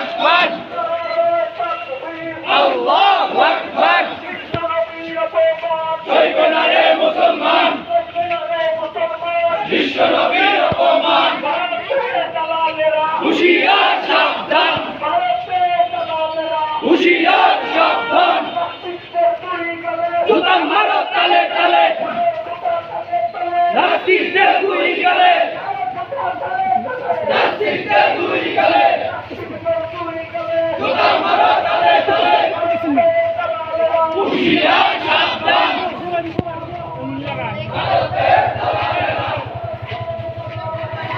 আকবার আল্লাহু আকবার জয় নারে মুসলমান বিশ্ব নবীর অপমান হুশিয়ার সাবধান হুশিয়ার সাবধান জুতা মারো তালে তালে নাস্তিকদের গুলি গেলে নাস্তিকদের গুলি গেলে জুতা মারো তালে তালে হুশিয়ার সাবধান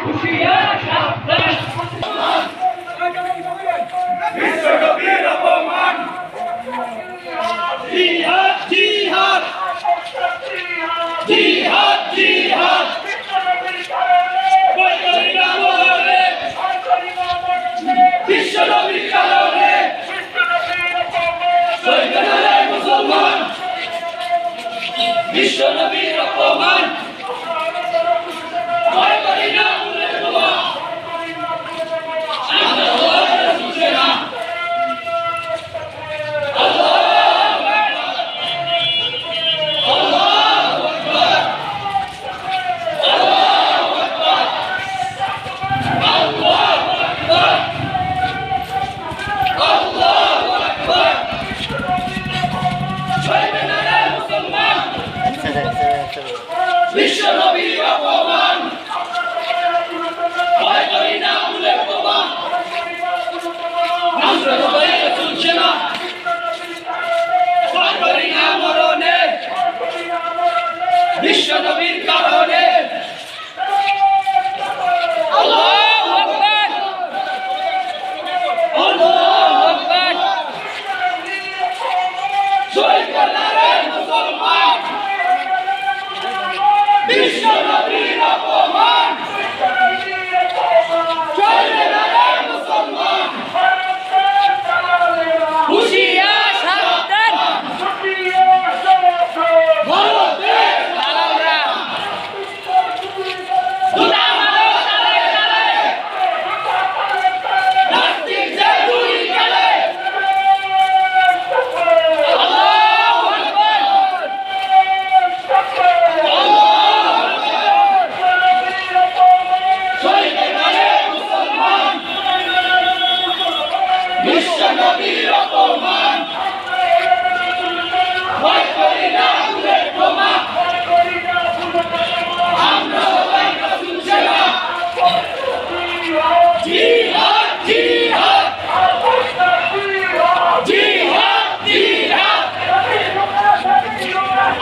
হুশিয়ার সাবধান বিশ্ব নবীর অপমান জিহাদ জিহাদ জিহাদ জিহাদ বিশ্ব নবীর কারণে মুসলমান বিশ্ব নবীর অপমান বিশ্ব নবীর অপমান ভয় করি না উলের প্রমাণ আমরা সবাই চলছে না ভয় করি না মরণে বিশ্ব নবীর কারণে আল্লাহু আকবার আল্লাহু আকবার জয় নারে মুসলমান বিশ্ব নবীর অপমান চলবে না রে মুসলমান হুশিয়ার সাবধান ভারতের দালালরা জুতা মারো তালে তালে নাস্তিকদের গুলি গেলে আল্লাহু আকবার বিশ্ব নবীর অপমান ভয় করি না উলের প্রমাণ আমরা সবাই শুনছে না জিহাদ জিহাদ জিহাদ জিহাদ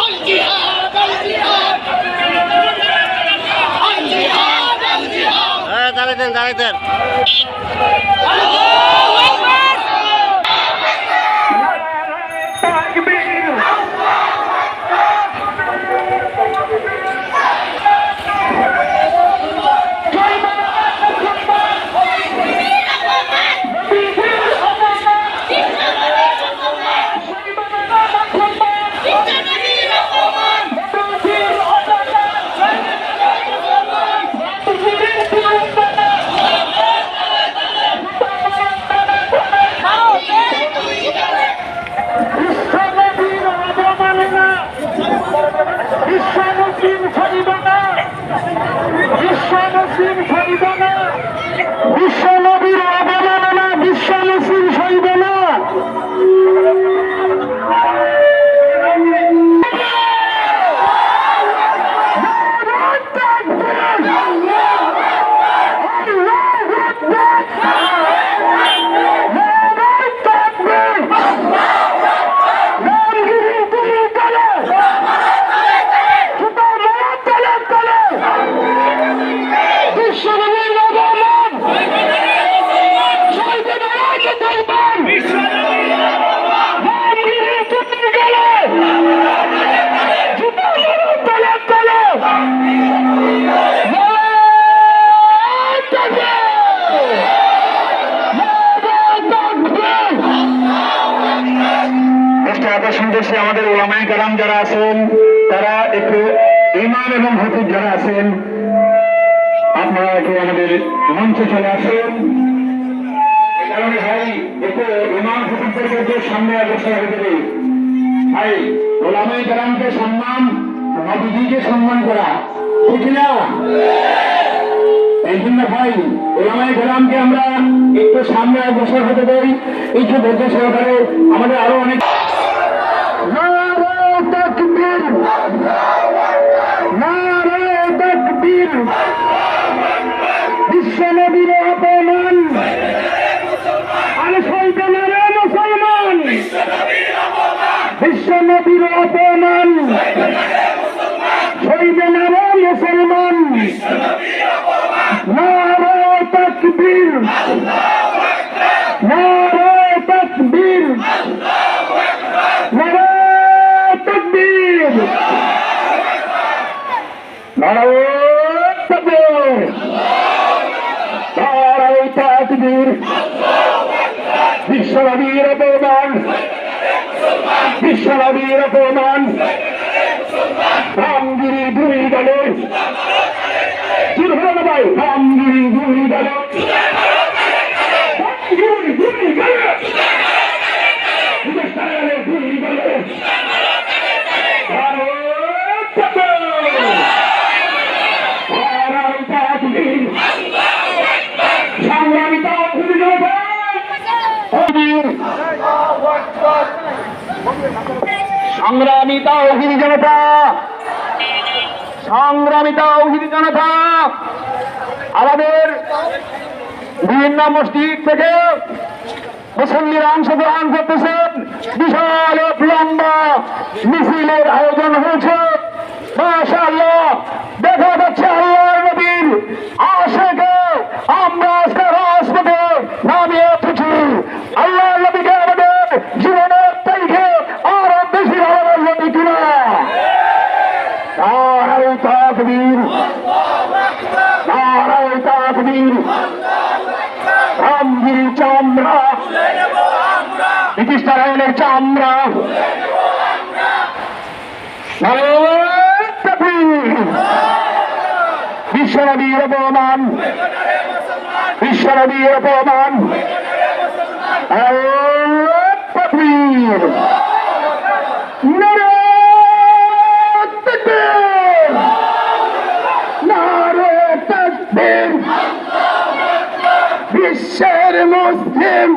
আল জিহাদ আল জিহাদ আল জিহাদ আল জিহাদ দাঁড়াই দেন বিশ্ব নবীর অবমাননা বিশ্ব মুসলিম সইবে না দেশে আমাদের ওলামায়ে কেরাম যারা আছেন তারা একটু ইমাম এবং হুজুর যারা আছেন আপনারা একটু আমাদের মঞ্চে চলে আসেন। সামনে অগ্রসর হতে দেই। ভাই ওলামায়ে কেরামকে সম্মান, নবীজিকে সম্মান করা ঠিক না? এই জন্য ভাই ওলামায়ে কেরামকে আমরা একটু সামনে অগ্রসর হতে দেই। একটু ধৈর্য সহকারে আমাদের আরো অনেক নারে তাকবীর, নারে তাকবীর, বিশ্ব নবীর অপমান আরে সইবে না রে মুসলমান, বিশ্ব নবীর অপমান সইবে না রে মুসলমান। নারে তাকবীর, নারে তাকবীর, নারে তাকবীর, নারে তাকবীর, নারে তাকবীর। বিশ্বনবীর অপমান, বিশ্বনবীর অপমান, রামগিরি দুই দলে দুর্ঘটনা ভাই, রামগিরি দুই দলে, রামগিরি দুই দলে, দুই দলে, সংগ্রামী তাওহীদ জনতা, সংগ্রামী তাওহীদ জনতা, সংগ্রামী তাওহীদ জনতা, আমাদের বিভিন্ন মসজিদ থেকে মুসল্লিরা অংশগ্রহণ করতেছেন। বিশাল এক লম্বা মিছিলের আয়োজন হয়েছে। মাশাআল্লাহ, দেখা যাচ্ছে আল্লাহর নবীর আশিকে আমরা আজকে রাজপথে নামিয়ে এসেছি। আল্লাহর নবীকে আমাদের জীবনের তারিখে আরো বেশি ভালোবাসবেন কিনা? নারে তাকবীর, নারে তাকবীর। রামগিরির চামড়া, ব্রিটিশ আইনের চামড়া, নারে তাকবীর। বিশ্বনবীর অপমান, বিশ্বনবীর অপমান, নারে তাকবীর, নারে তাকবীর, নারে তাকবীর। বিশ্বের মুসলিম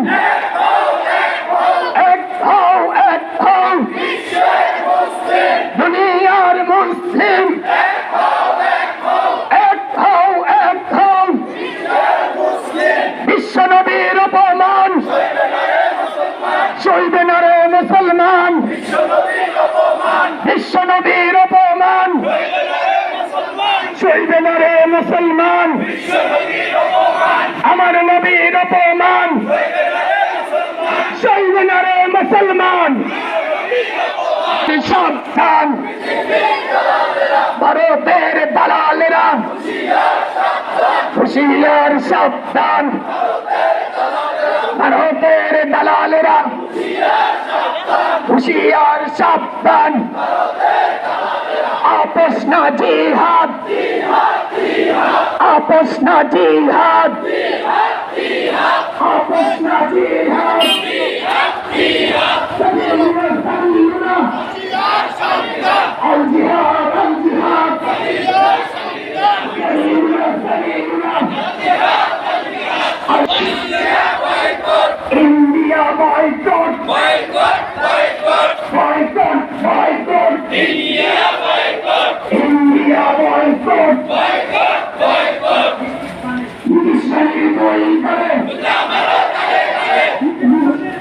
এক হও, এক হও, দুনিয়ার মুসলিম এক হও, এক হও। বিশ্ব নবীর অপমান সইবে না রে মুসলমান, বিশ্ব নবীর অপমান সইবে না রে মুসলমান। আমার নবীর অপমান সইবে না রে মুসলমান। সাবধান ভারতের দালালেরা, হুঁশিয়ার সাবধান ভারতের দালালেরা, হুঁশিয়ার সাবধান। আপোষ না জিহাদ, আপোষ না জিহাদ, আপোষ না জিহাদ। আল জিহাদ, আল জিহাদ, India boycott, boycott, boycott, India boycott, India boycott, boycott, boycott. ব্রিটিশানি বই করে, জুতা মারো তালে তালে,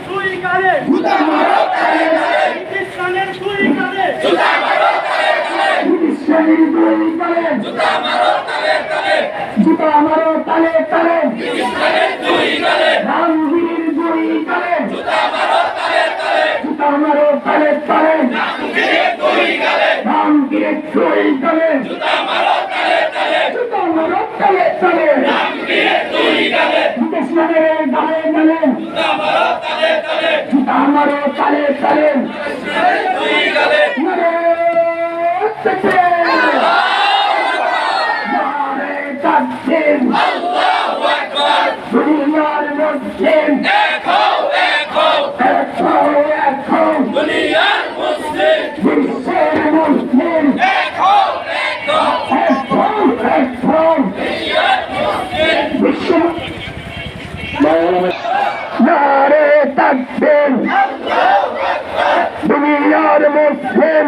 দুই কালে, জুতা মারো তালে তালে, ব্রিটিশানের দুই কালে, জুতা মারো তালে তালে, ব্রিটিশানি বই করে, জুতা মারো তালে তালে, জুতা মারো তালে তালে, ব্রিটিশানের দুই কালে, রামগিরির দুই কালে, জুতা মারো তালে তালে, জুতা মারো তালে তালে, রামগিরির দুই কালে, রামগিরির দুই কালে, জুতা মারো তালে তালে, জুতা মারো তালে তালে, রামগিরির দুই কালে, ব্রিটিশানের গালে গালে, জুতা মারো তালে তালে, জুতা মারো তালে তালে, ব্রিটিশানের দুই কালে। নারে তাকবীর, নারে তাকবীর, আল্লাহু আকবার। দুনিয়ার মুসলিম এক হও, এক হও, এক হও। তাকবীর দুনিয়ার মুসলিম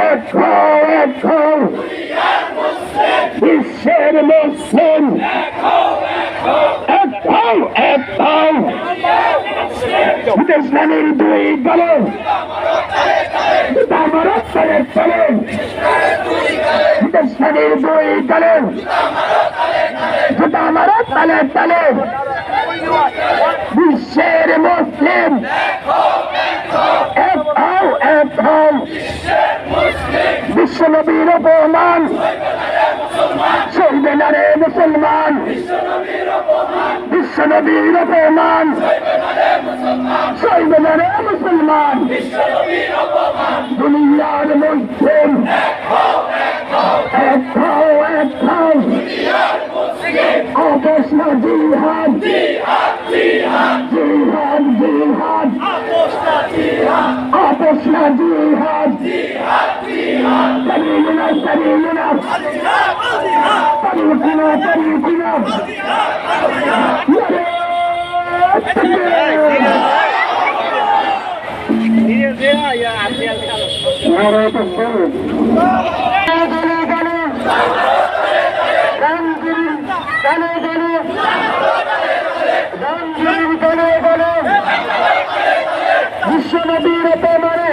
এক হও এক হও বিশ্বের মুসলিম এক হও এক হও দুশ্মনের দুই গলে আমার তলে তলে দুশ্মনের দুই গলে আমার তলে তলে বিশ্বের মুসলিম এক হও এক হও বিশ্ব নবীর অপমান চলবে না রে মুসলমান বিশ্ব নবীর অপমান চলবে না রে মুসলমান দুনিয়ার মুসলিম এক হও এক হও আপোষ না জিহাদ জিহাদ জিহাদ আপোষ না জিহাদ سبيلنا سبيلنا طريقنا طريقنا বিশ্ব নবীর অপমানে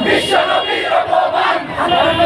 বিশ্ব নবীর অপমানে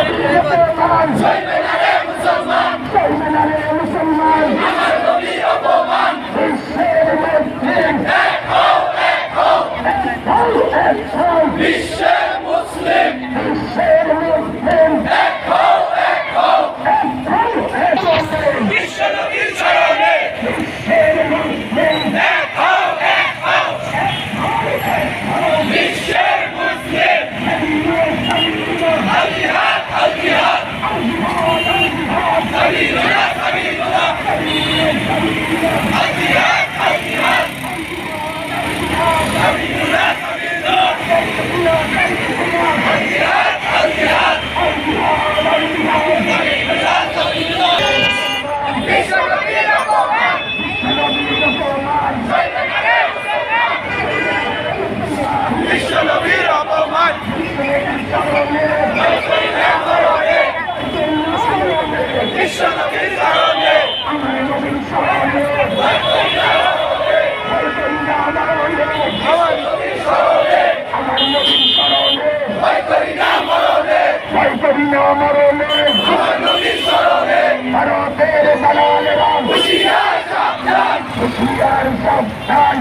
হুঁশিয়ার সাবধান, হুঁশিয়ার সাবধান,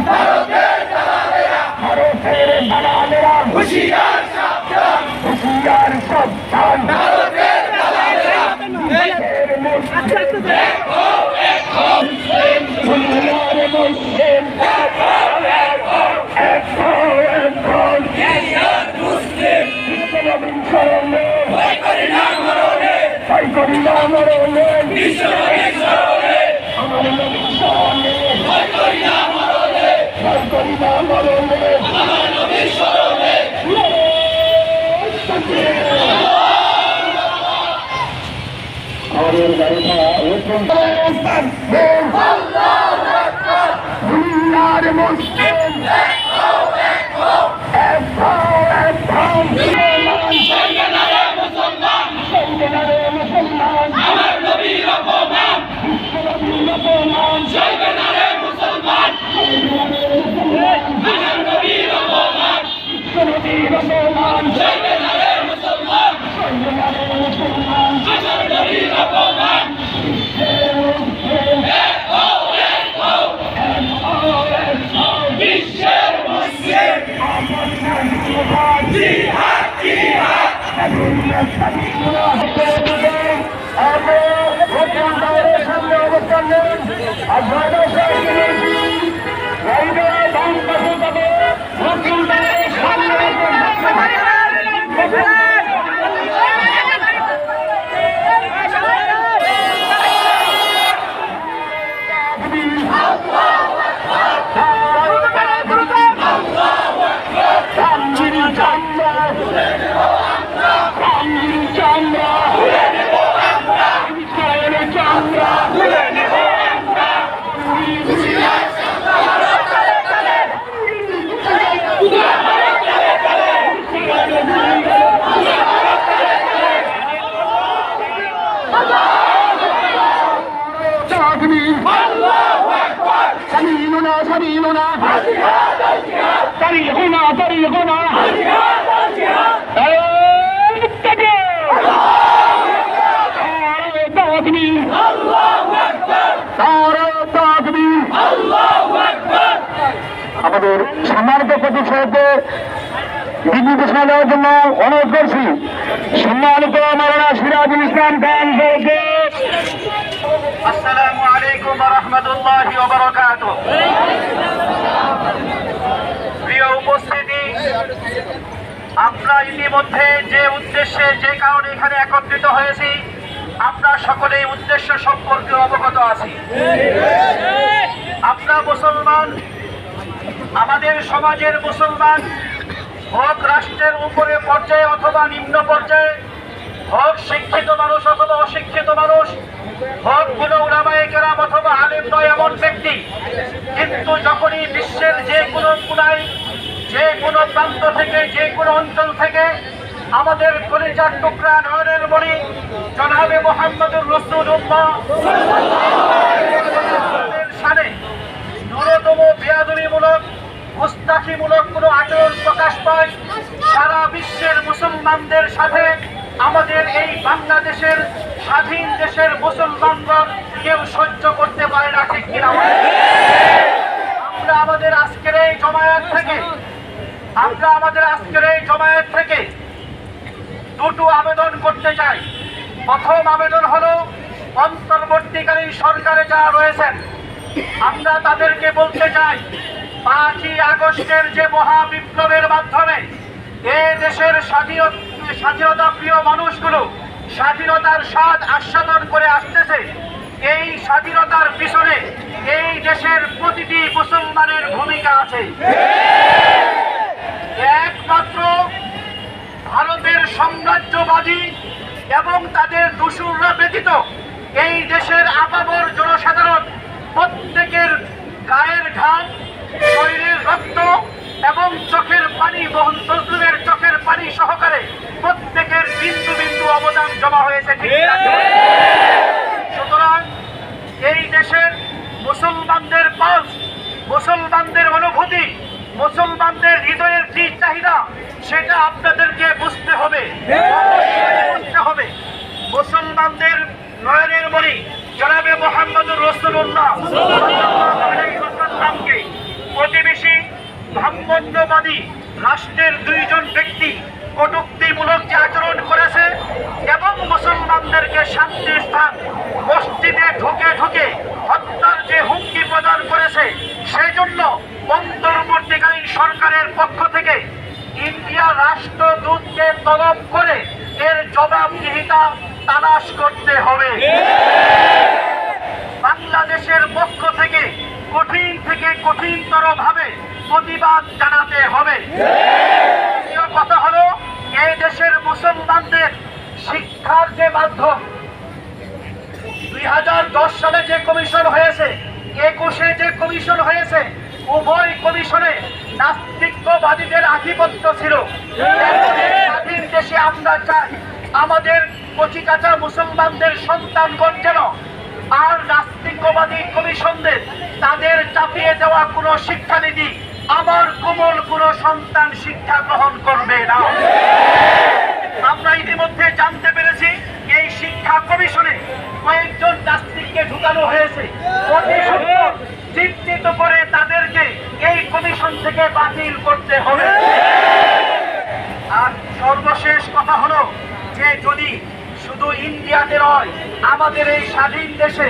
ভারতের দালালেরা মুসলিম দেখো দেখো আমাদের গাড়িটা দুনিয়ার মুসলিম মুসলমান আমার নবীর অপমান চলবে না রে মুসলমান আমার নবীর অপমান চলবে না রে মুসলমান আমার নবীর অপমান বিশ্বের মুসলিম জিহাদ জিহাদ طريقنا আমাদের সম্মানিত প্রতিষ্ঠানকে দিল্লি ঘোষণা দেওয়ার জন্য অনুরোধ করছি। সম্মানিত মাওলানা সিরাজুল ইসলাম খান সাহেবকে। আসসালামু আলাইকুম ওয়া রাহমাতুল্লাহি ওয়া বারাকাতুহু। প্রিয় উপস্থিতি, আমরা ইতিমধ্যে যে উদ্দেশ্যে যে কারণে এখানে একত্রিত হয়েছি আমরা সকলেই উদ্দেশ্য সম্পর্কে অবগত আছি। আমরা মুসলমান, আমাদের সমাজের মুসলমান, হোক রাষ্ট্রের উপরে পর্যায়ে অথবা নিম্ন পর্যায়ে, হোক শিক্ষিত মানুষ অথবা অশিক্ষিত মানুষ, হোক কোন উলামায়ে কেরাম অথবা আলেম নয় এমন ব্যক্তি, কিন্তু যখনই বিশ্বের যে কোনো কোনায় যে কোনো প্রান্ত থেকে যে কোনো অঞ্চল থেকে আমাদের কলিজার টুকরা নয়নের মণি জনাবে মুহাম্মদুর রাসূলুল্লাহ সানে ন্যূনতম বেয়াদবিমূলক মুস্তাকিমূলক কোনো আচরণ প্রকাশ পায়, সারা বিশ্বের মুসলমানদের সাথে আমাদের এই বাংলাদেশের স্বাধীন দেশের মুসলমানগণ কেউ সহ্য করতে পারে না, ঠিক কিনা? আমরা আমাদের আজকের এই জমায়েত থেকে দুটো আবেদন করতে চাই। প্রথম আবেদন হলো অন্তর্বর্তীকালীন সরকারে যারা রয়েছেন আমরা তাদেরকে বলতে চাই, 5ই আগস্টের যে মহাবিপ্লবের মাধ্যমে এই দেশের স্বাধীনতা প্রিয় মানুষগুলো স্বাধীনতার স্বাদ আস্বাদন করে আসতেছে, এই স্বাধীনতার পিছনে এই দেশের প্রতিটি মুসলমানের ভূমিকা আছে। একমাত্র ভারতের সাম্রাজ্যবাদী এবং তাদের দূষণরা ব্যতীত এই দেশের আপামর জনসাধারণ প্রত্যেকের গায়ের ঘাম, শরীরের রক্ত এবং চোখের পানি মজলুমের চোখের পানি সহকারে প্রত্যেকের বিন্দু বিন্দু অবদান জমা হয়েছে। সুতরাং এই দেশের মুসলমানদের পালস, মুসলমানদের অনুভূতি, মুসলমানদের হৃদয়ের যে চাহিদা সেটা আপনাদেরকে বুঝতে হবে। মুসলমানদের নয়নের মণি জনাবে মুহাম্মদুর রাসূলুল্লাহ সাল্লাল্লাহু আলাইহি ওয়াসাল্লামকে প্রতিবেশী ব্রাহ্মণ্যবাদী রাষ্ট্রের দুইজন ব্যক্তি কটূক্তিমূলক যে আচরণ করেছে এবং মুসলমানদেরকে শান্তি স্থান মসজিদে ঢুকে হত্যার যে হুমকি প্রদান করেছে, সেই জন্য অন্তর্বর্তীকালীন সরকারের পক্ষ থেকে ইন্ডিয়া রাষ্ট্রদূতকে তলব করে এর জবাবদিহিতা তালাশ করতে হবে। বাংলাদেশের পক্ষ থেকে কঠিন থেকে কঠিনতর ভাবে প্রতিবাদ জানাতে হবে। দ্বিতীয় কথা হলো, এই দেশের মুসলমানদের শিক্ষার যে মাধ্যম, 2010 সালে যে কমিশন হয়েছে, 21-এ যে কমিশন হয়েছে, উভয় কমিশনে নাস্তিকবাদীদের আধিপত্য ছিল। স্বাধীন দেশে আমরা চাই আমাদের কচিকাঁচা মুসলমানদের সন্তানগণ যেন আর নাস্তিকবাদী কমিশনদের তাদের চাপিয়ে দেওয়া কোনো শিক্ষানীতি আমার কোমল কোনো সন্তান শিক্ষা গ্রহণ করবে না। আমরা ইতিমধ্যে জানতে পেরেছি এই শিক্ষা কমিশনে কয়েকজন নাস্তিককে ঢুকানো হয়েছে। অতি সত্বর চিহ্নিত করে তাদেরকে এই কমিশন থেকে বাতিল করতে হবে। আর সর্বশেষ কথা হলো যে যদি শুধু ইন্ডিয়াতে নয়, আমাদের এই স্বাধীন দেশে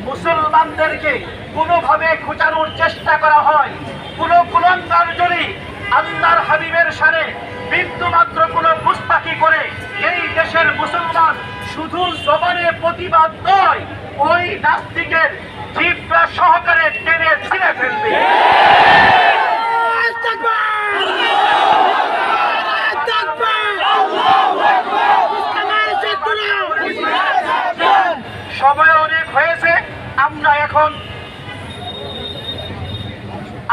মুসলমানদেরকে কোনোভাবে খোঁচানোর চেষ্টা করা হয়, কোনো কুলঙ্গার যদি আল্লাহর হাবিবের সাথে বিন্দুমাত্র কোনো গুস্তাখি করে, এই দেশের মুসলমান শুধু জবানে প্রতিবাদ নয়, ওই নাস্তিকের জিহ্বা সহকারে টেনে ছিঁড়ে ফেলবে। সময় অনেক হয়েছে,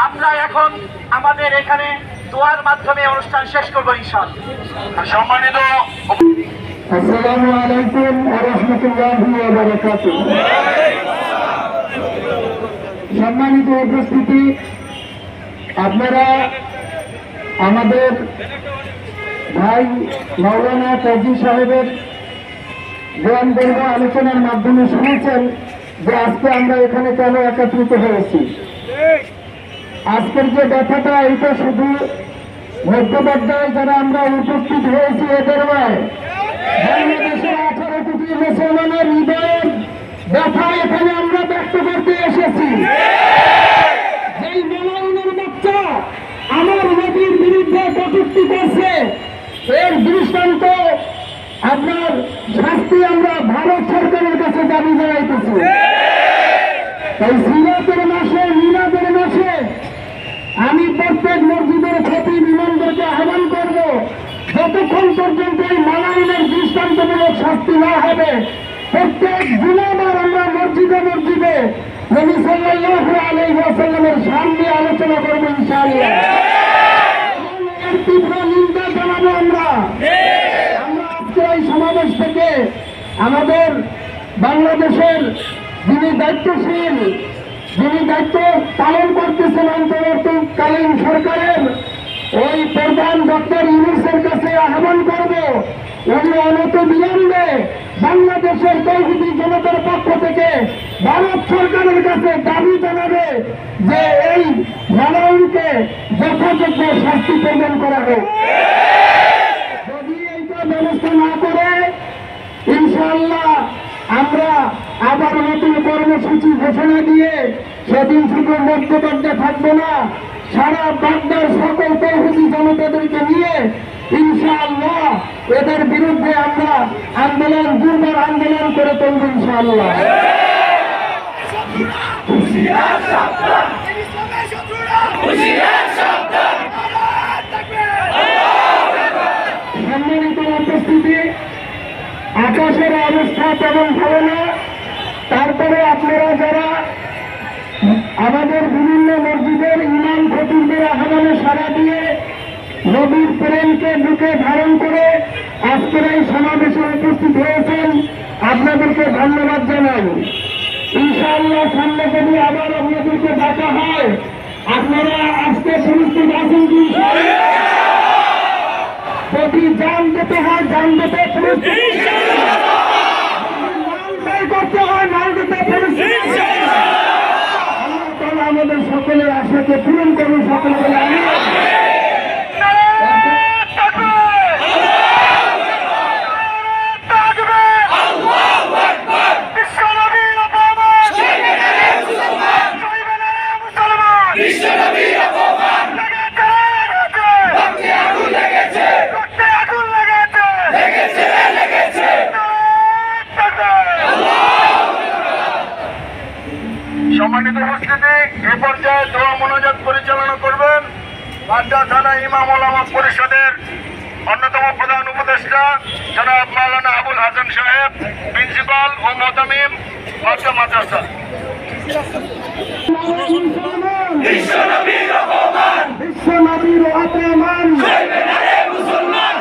আমরা এখন আমাদের এখানে দোয়ার মাধ্যমে অনুষ্ঠান শেষ করবো ইনশাআল্লাহ। সম্মানিত আসসালামু আলাইকুম ওয়া রাহমাতুল্লাহি ওয়া বারাকাতুহু। সম্মানিত উপস্থিতি, আপনারা আমাদের ভাই মাওলানা কাজী সাহেবের জ্ঞানগর্ভ আলোচনার মাধ্যমে শুনেছেন যে আজকে আমরা এখানে কেন একত্রিত হয়েছি। আজকের যে ব্যথাটা, এটা শুধু মধ্যপ্রদেশে যারা আমরা উপস্থিত হয়েছি এদের নয়, বাংলাদেশের 18 কোটি মুসলমানের হৃদয়ের ব্যথা এখানে আমরা ব্যক্ত করতে এসেছি। যেই মালাউনের বাচ্চা আমার নবীর বিরুদ্ধে কটূক্তি করছে, এর দৃষ্টান্ত আপনার শাস্তি আমরা ভারত সরকারের কাছে দাবি জানাইতেছি। তাই সিরাতের মাসে, মিলাদের মাসে আমি প্রত্যেক মসজিদের খতিব ইমামদেরকে আহ্বান করব, যতক্ষণ পর্যন্ত এই মালাউনের দৃষ্টান্তমূলক শাস্তি না হবে, প্রত্যেক জুমাবার আমরা মসজিদে মসজিদে নবী সাল্লাল্লাহু আলাইহি ওয়াসাল্লামের সামনে আলোচনা করব ইনশাআল্লাহ। এর তীব্র নিন্দা জানাবো আমরা। আজকে এই সমাবেশ থেকে আমাদের বাংলাদেশের যিনি দায়িত্বশীল, যিনি দায়িত্ব পালন করতেছেন অন্তর্বর্তীকালীন সরকারের ওই প্রধান ডক্টর ইউনূসের কাছে আহ্বান করব, উনি অনত বিলম্বে বাংলাদেশের তৌহিদি জনতার পক্ষ থেকে ভারত সরকারের কাছে দাবি জানাবে যে এই মালাউনকে যথাযোগ্য শাস্তি প্রদান করা হোক। যদি এইটা ব্যবস্থা না করে, ইনশাআল্লাহ আমরা আবার নতুন কর্মসূচি ঘোষণা দিয়ে সেদিন শুধু মধ্যপ্রদেশে থাকবো না, সারা বাগদার সকল তৌহিদি জনতাদেরকে নিয়ে ইনশাআল্লাহ এদের বিরুদ্ধে আমরা আন্দোলন, দুর্বার আন্দোলন করে তুলব ইনশাআল্লাহ। সম্মানিত উপস্থিতি, আকাশের অবস্থা তেমন ভালো না, তারপরে আপনারা যারা আমাদের বিভিন্ন মসজিদের ইমাম খতিবদের আহ্বানে সাড়া দিয়ে নবীর প্রেমকে বুকে ধারণ করে আজকের এই সমাবেশে উপস্থিত হয়েছেন, আপনাদেরকে ধন্যবাদ জানাই। ইনশাআল্লাহ সামনে যদি আবার আপনাদেরকে ডাকা হয়, আপনারা আজকে প্রস্তুত আছেন কি? যদি যান যেতে হয়, যান যেতে প্রস্তুত, মাল ব্যয় করতে হয়, মাল যেতে প্রস্তুত। আল্লাহ তাআলা আমাদের সকলের আশাকে পূরণ করুন, সকল বলে আমিন। সম্মানিত উপস্থিতি, এ পর্যায়ে দোয়া মোনাজাত পরিচালনা করবেন বাড্ডা থানা ইমাম ওলামা পরিষদের অন্যতম প্রধান উপদেষ্টা জনাব মাওলানা আবুল হাসান সাহেব, প্রিন্সিপাল ও মোতামিম বাড্ডা মাদ্রাসা। বিশ্বনবীর অপমান বিশ্বনবীর অপমান চলবে না রে মুসলমান,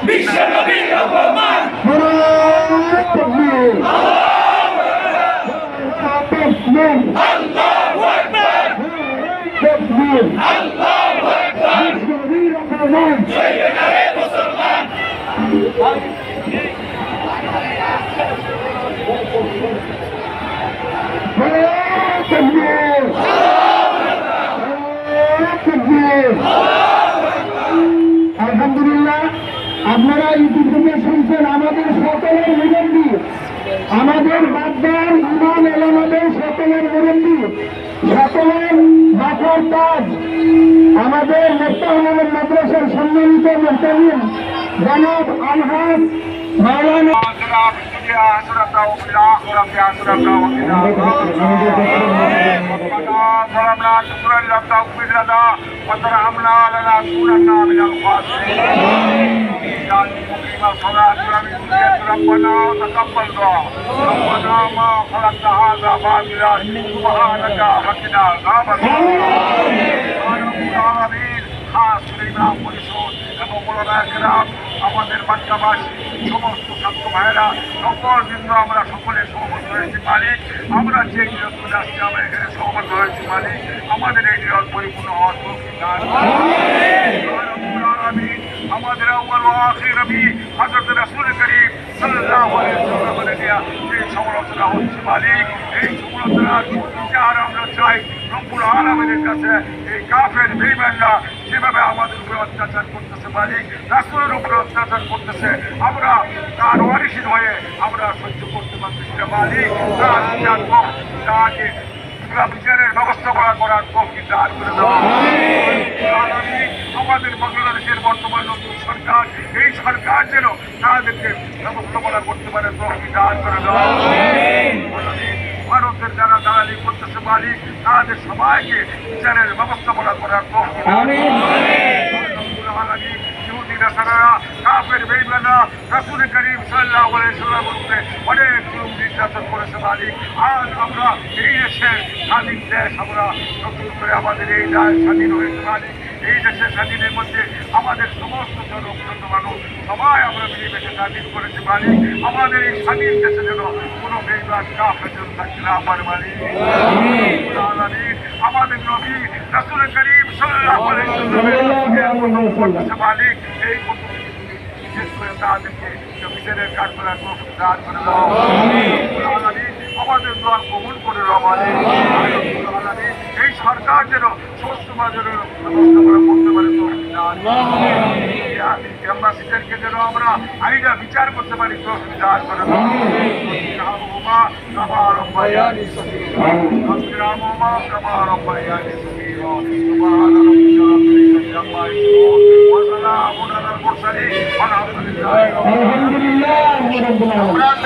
বিশ্বনবীর অপমান তাকবীর তাকবীর আল্লাহু আকবার, তাকবীর আল্লাহু আকবার বিশ্বনবীর অপমান চলবে না রে মুসলমান। তাকবীর তাকবীর। আলহামদুলিল্লাহ, আপনারা ইতিপূর্বে শুনছেন আমাদের সকলের মুরব্বী, আমাদের বাড্ডার ইমাম এলামাদের সকলের মুরব্বী, সকলের মাথার তাজ, আমাদের মোত্তাহামের মাদ্রাসার সম্মানিত মোহতামিম জনাব আলহাজ মাওলানা ربنا تقبل دعاء ربنا ما خلقت هذا باطلا سبحانك فقنا عذاب النار খাস ইমাম পরিষদ এবং ওলামা কেরাম, আমাদের বাচ্চাবাসী সমস্ত ছাত্র ভাইয়েরা সকল বৃন্দ আমরা সকলে সহমত হয়েছি মালিক। আমরা যে নিয়োগ করে আসছি আমরা এখানে সহমত হয়েছি মালিক। আমাদের এই নিয়োগ পরিপূর্ণ হওয়ার তৌফিক দান করুন। আমাদের আউয়াল ও আখির নবী হযরত রাসূল করিম সাল্লাল্লাহু আলাইহি ওয়াসাল্লামের নিয়ে যে সমালোচনা হচ্ছে মালিক, এই সমালোচনার বিচার আমরা চাই রব্বুল আলামিনের কাছে। এই কাফের বেঈমানরা যেভাবে আমাদের উপরে অত্যাচার করতেছে মালিক, রাসূলের উপরে অত্যাচার করতেছে, আমরা তার ওয়ারিসিন হয়ে আমরা সহ্য করতে পারতেছি না মালিক। তার বিচার হোক, তাকে বিচারের ব্যবস্থা করার তৌফিক দান করে দেওয়া। আমাদের বাংলাদেশের বর্তমান নতুন সরকার, এই সরকার যেন তাদেরকে ব্যবস্থাপনা করতে পারে তৌফিক দান করে দেওয়া। ভারতের যারা দালালি করতেছে মালিক, তাদের সবাইকে বিচারের ব্যবস্থাপনা করার তৌফিক দান করে দেওয়া। ইহুদি নাসারারা, কাফের বেঈমানরা রাসূল করিম সাল্লাল্লাহু আলাইহি ওয়াসাল্লামের উপরে অনেক জুলুম নির্যাতন করেছে মালিক। আজ আমরা এই দেশের স্বাধীন দেশ, আমরা নতুন করে আমাদের এই দেশ স্বাধীন হয়েছে মালিক। এই দেশের স্বাধীনের মধ্যে আমাদের সমস্ত জনপ্রিয় মানুষ সবাই আমরা মিলেমিশে স্বাধীন করেছি মালিক। আমাদের এই স্বাধীন দেশে যেন কোনো বেঈমান কাফের যেন থাকতে না পারে মালিক। আমাদের নবী রাসূল করিম সাল্লাল্লাহু আলাইহি ওয়াসাল্লামের মালিক, এই বিশেষ করে তাদেরকে বিচারের কাজ করার তৌফিক দান করে দাও। আমাদের দোয়া কবুল করে দাও মালিক। এই সরকার যেন সমস্ত বাজারের ব্যবস্থা করে করতে পারে তৌফিক দান। এমবাসিদেরকে যেন আমরা আইনা বিচার করতে পারি তৌফিক দান করে দাও। রাহমুমা কামা রব্বায়ানি সগীরা, রাহমুমা কামা রব্বায়ানি সগীরা। সুবহান রাব্বিকা রাব্বিল ইজ্জাতি আম্মা ইয়াসিফুন ওয়া সালামুন আলাল মুরসালিন ওয়া আলহামদুলিল্লাহি রাব্বিল আলামিন।